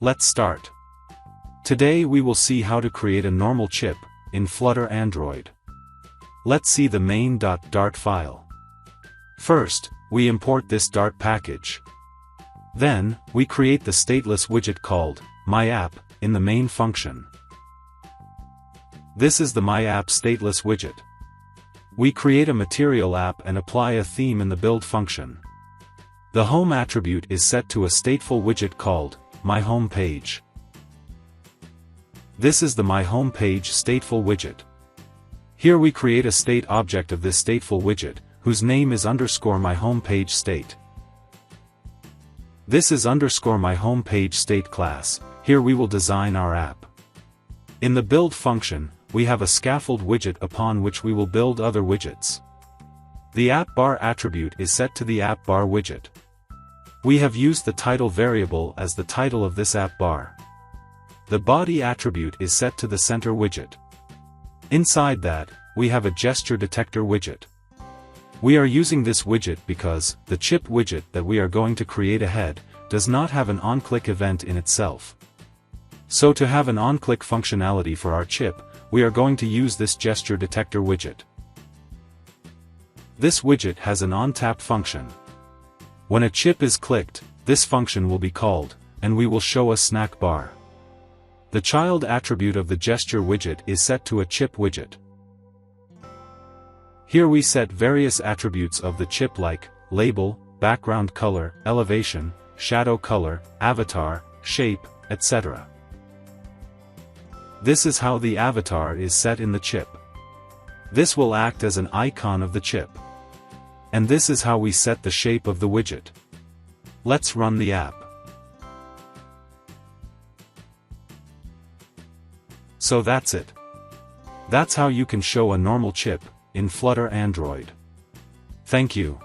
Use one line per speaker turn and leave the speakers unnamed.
Let's start. Today we will see how to create a normal chip in Flutter Android. Let's see the main.dart file. First, we import this Dart package. Then, we create the stateless widget called MyApp in the main function. This is the MyApp stateless widget. We create a material app and apply a theme in the build function. The home attribute is set to a stateful widget called MyHomePage. This is the MyHomePage stateful widget. Here we create a state object of this stateful widget, whose name is _MyHomePageState. This is _MyHomePageState class. Here we will design our app. In the build function, we have a scaffold widget upon which we will build other widgets. The AppBar attribute is set to the AppBar widget. We have used the title variable as the title of this AppBar. The body attribute is set to the center widget. Inside that, we have a gesture detector widget. We are using this widget because the chip widget that we are going to create ahead does not have an on-click event in itself. So to have an on-click functionality for our chip, we are going to use this gesture detector widget. This widget has an on-tap function. When a chip is clicked, this function will be called, and we will show a snack bar. The child attribute of the gesture widget is set to a chip widget. Here we set various attributes of the chip like label, background color, elevation, shadow color, avatar, shape, etc. This is how the avatar is set in the chip. This will act as an icon of the chip. And this is how we set the shape of the widget. Let's run the app. So that's it. That's how you can show a normal chip in Flutter Android. Thank you.